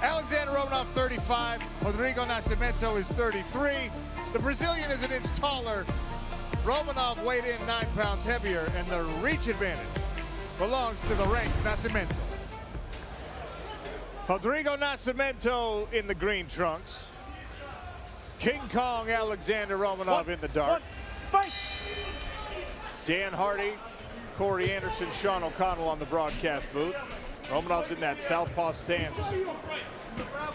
Alexandr Romanov, 35. Rodrigo Nascimento is 33. The Brazilian is an inch taller. Romanov weighed in 9 pounds heavier, and the reach advantage belongs to the ranked Nascimento. Rodrigo Nascimento in the green trunks. King Kong Alexandr Romanov in the dark. Fight! Dan Hardy, Corey Anderson, Sean O'Connell on the broadcast booth. Romanov's in that southpaw stance.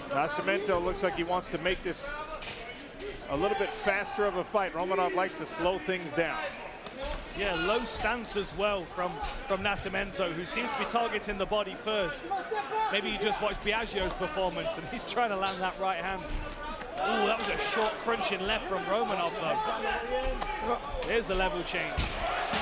Nascimento looks like he wants to make this a little bit faster of a fight. Romanov likes to slow things down. Yeah, low stance as well from Nascimento, who seems to be targeting the body first. Maybe you just watched Biagio's performance and he's trying to land that right hand. Ooh, that was a short crunching left from Romanov though. Here's the level change.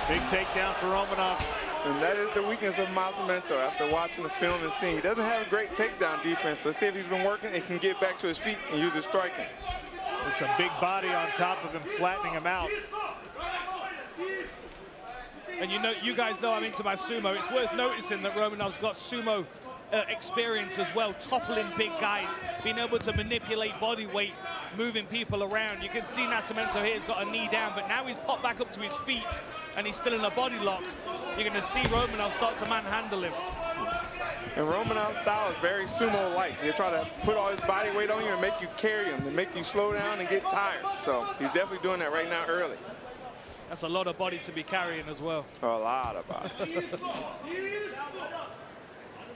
Big takedown for Romanov. And that is the weakness of Nascimento after watching the film and seeing. He doesn't have a great takedown defense. Let's see if he's been working and can get back to his feet and use his striking. It's a big body on top of him, flattening him out. And you guys know I'm into my sumo. It's worth noticing that Romanov's got sumo experience as well, toppling big guys, being able to manipulate body weight, moving people around. You can see Nascimento here has got a knee down, but now he's popped back up to his feet and he's still in a body lock. You're going to see Romanov start to manhandle him. And Romanov's style is very sumo-like. They try to put all his body weight on you and make you carry him, and make you slow down and get tired. So he's definitely doing that right now early. That's a lot of body to be carrying as well. A lot of body.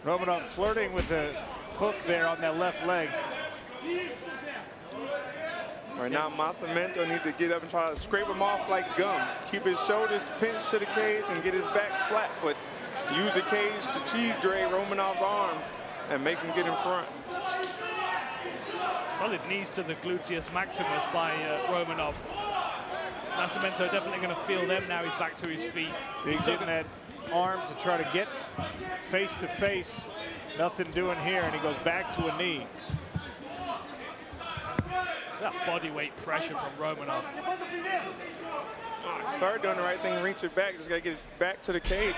Romanov flirting with the hook there on that left leg. Right now, Nascimento needs to get up and try to scrape him off like gum. Keep his shoulders pinched to the cage and get his back flat, but use the cage to cheese grade Romanov's arms and make him get in front. Solid knees to the gluteus maximus by Romanov. Nascimento definitely going to feel them now he's back to his feet. He's getting that arm to try to get face to face. Nothing doing here, and he goes back to a knee. That body weight pressure from Romanov. Started doing the right thing, reach it back. Just got to get his back to the cage.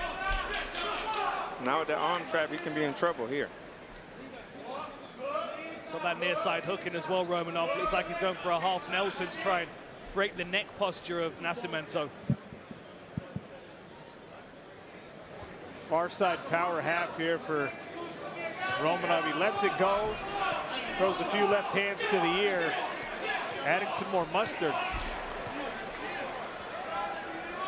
Now with that arm trap, he can be in trouble here. Got that near side hook in as well, Romanov. Looks like he's going for a half Nelson to try and break the neck posture of Nascimento. Far side power half here for Romanov. He lets it go, throws a few left hands to the ear, adding some more mustard.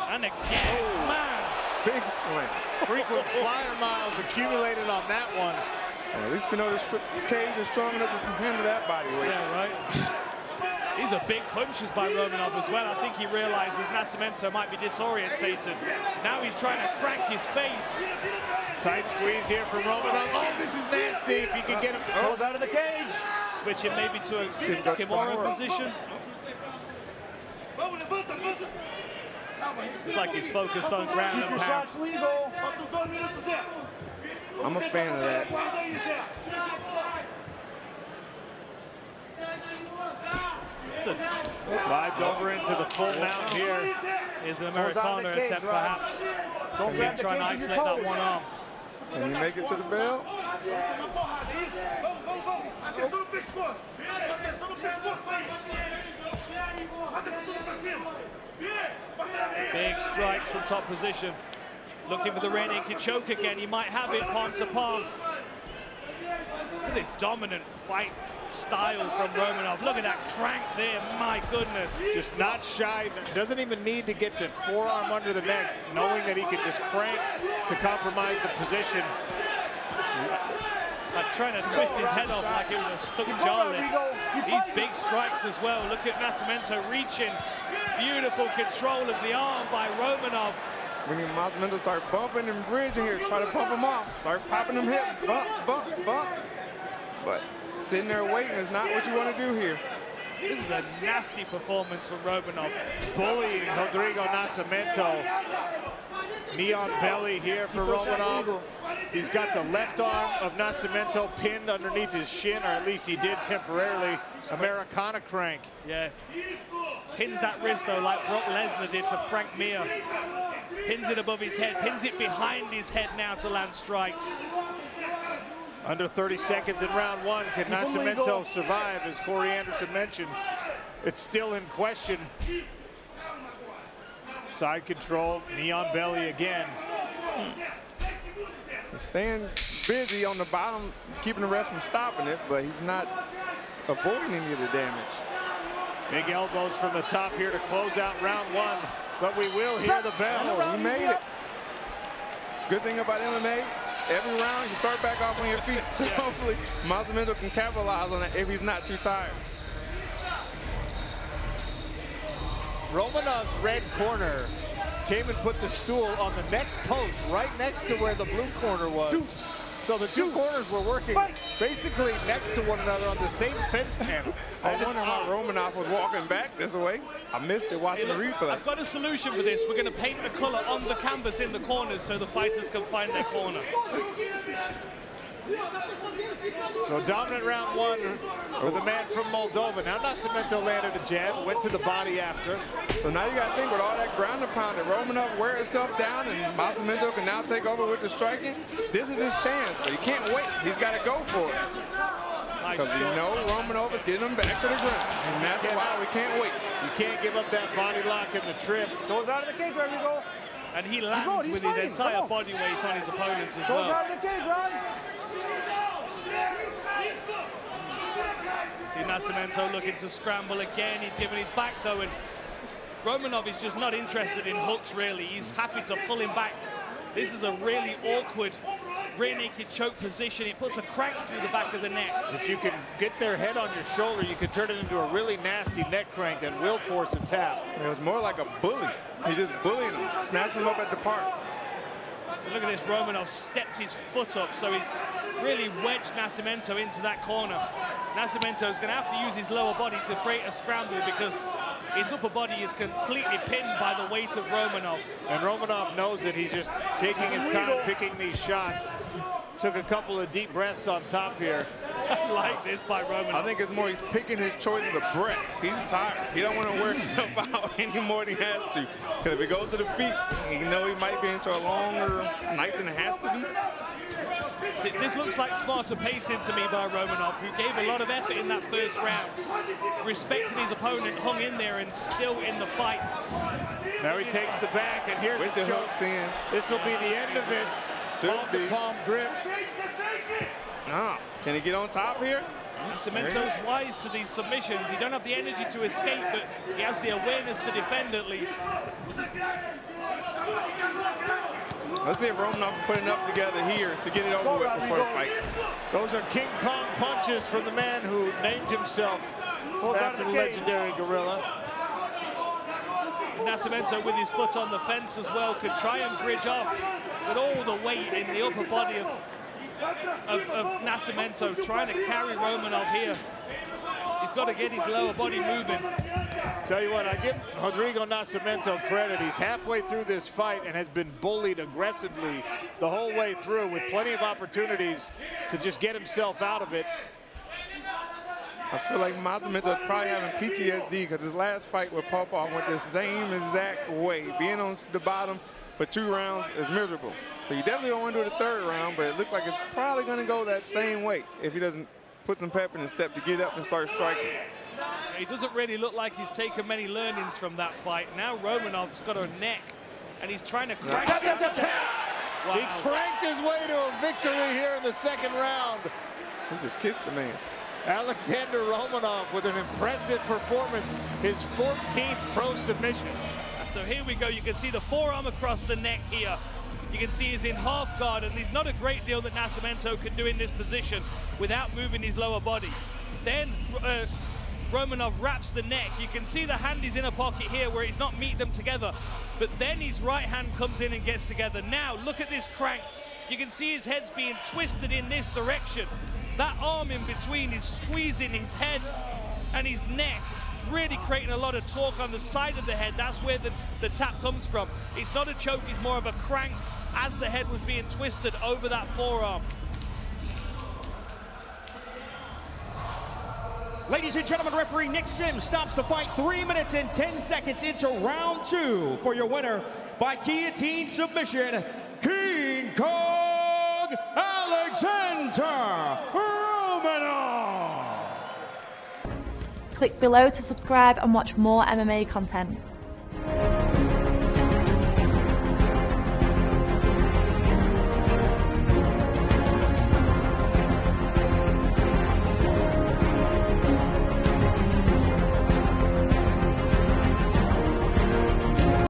And again, man. Big slam. Frequent flyer miles accumulated on that one. Well, at least we know this cage is strong enough to handle that body weight. Yeah, right. These are big punches by Romanov as well. I think he realizes Nascimento might be disorientated. Now he's trying to crank his face. Tight squeeze here from Romanov. Oh, this is nasty if he can get him. Goes out of the cage. Switching maybe to a Kimura position. It's like he's focused on ground and Keep your pound. shots legal. I'm a fan of that. Slides over into the full mount here. Here's an Americana attempt, perhaps. Don't grab the Trying to cage with your isolate that toes. one arm. Can he make it to the bell? Big strikes from top position. Looking for the rear naked choke again. He might have it palm to palm. Look at this dominant fight style from Romanov. Look at that crank there, my goodness. Just not shy, doesn't even need to get the forearm under the neck, knowing that he can just crank to compromise the position. Like trying to twist his head off like it was a stuck jaw lift. These big strikes as well. Look at Nascimento reaching. Beautiful control of the arm by Romanov. We need Nascimento to start bumping and bridging here. Try to bump him off. Start popping them hips. Bump, bump, bump. But sitting there waiting is not what you want to do here. This is a nasty performance from Romanov. Bullying Rodrigo Nascimento. Knee on belly here for Romanov. He's got the left arm of Nascimento pinned underneath his shin, or at least he did temporarily. Americana crank. Yeah. Pins that wrist though, like Brock Lesnar did to Frank Mir. Pins it above his head, pins it behind his head now to land strikes. Under 30 seconds in round one. Can Nascimento survive? As Corey Anderson mentioned, it's still in question. Side control, knee on belly again. He's staying busy on the bottom, keeping the ref from stopping it, but he's not avoiding any of the damage. Big elbows from the top here to close out round one, but we will hear the bell. Oh, he made it. Good thing about MMA, every round you start back off on your feet, so hopefully Nascimento can capitalize on that if he's not too tired. Romanov's red corner came and put the stool on the next post, right next to where the blue corner was. So the two corners were working basically next to one another on the same fence panel. I wonder how Romanov was walking back this way. I missed it watching the replay. I've got a solution for this. We're going to paint the color on the canvas in the corners so the fighters can find their corner. So dominant round one for the man from Moldova. Now Nascimento landed a jab, went to the body after. So now you got to think with all that ground and pound that Romanov wear himself down and Nascimento can now take over with the striking. This is his chance, but he can't wait. He's got to go for it. Because you know Romanov is getting him back to the ground. And that's why we can't wait. You can't give up that body lock in the trip. Goes out of the cage, Rodrigo. And he lands with his entire body weight on his opponents as well. Goes out of the cage, Ron. See Nascimento looking to scramble again. He's giving his back though, and Romanov is just not interested in hooks really. He's happy to pull him back. This is a really awkward rear naked choke position. It puts a crank through the back of the neck. If you can get their head on your shoulder, you can turn it into a really nasty neck crank that will force a tap. It was more like a bully. He just bullied him, snatched him up at the park. But look at this, Romanov stepped his foot up, so he's really wedged Nascimento into that corner. Nascimento's going to have to use his lower body to create a scramble because his upper body is completely pinned by the weight of Romanov. And Romanov knows that he's just taking his time picking these shots. Took a couple of deep breaths on top here. I like this by Romanov. I think it's more he's picking his choices of breath. He's tired. He don't want to wear himself out any more than he has to. Because if he goes to the feet, he know he might be into a longer night than it has to be. This looks like smarter pacing to me by Romanov, who gave a lot of effort in that first round. Respected his opponent, hung in there and still in the fight. Now he takes the back, and here's with the hooks in. This will be the end of it. Palm-to-palm grip. No. Can he get on top here? Nascimento's wise to these submissions. He don't have the energy to escape, but he has the awareness to defend at least. Let's see if Romanov can put enough together here to get it over with before the fight. Those are King Kong punches from the man who named himself after the legendary gorilla. Nascimento with his foot on the fence as well could try and bridge off with all the weight in the upper body of Nascimento, trying to carry Romanov here. He's got to get his lower body moving. Tell you what, I give Rodrigo Nascimento credit. He's halfway through this fight and has been bullied aggressively the whole way through with plenty of opportunities to just get himself out of it. I feel like Nascimento is probably having PTSD because his last fight with Popov went the same exact way. Being on the bottom for 2 rounds is miserable. So you definitely don't want to do the 3rd round, but it looks like it's probably going to go that same way if he doesn't put some pep in his step to get up and start striking. He doesn't really look like he's taken many learnings from that fight. Now Romanov's got a neck, and he's trying to crank it. Wow. He cranked his way to a victory here in the 2nd round. He just kissed the man. Alexandr Romanov with an impressive performance, his 14th pro submission. So here we go. You can see the forearm across the neck here. You can see he's in half guard, and there's not a great deal that Nascimento can do in this position without moving his lower body. Then Romanov wraps the neck. You can see the hand is in a pocket here where he's not meeting them together, but then his right hand comes in and gets together. Now look at this crank. You can see his head's being twisted in this direction. That arm in between is squeezing his head and his neck. It's really creating a lot of torque on the side of the head. That's where the tap comes from. It's not a choke, it's more of a crank as the head was being twisted over that forearm. Ladies and gentlemen, referee Nick Sims stops the fight 3 minutes and 10 seconds into round 2 for your winner by guillotine submission, King Kong Alexandr Romanov. Click below to subscribe and watch more MMA content.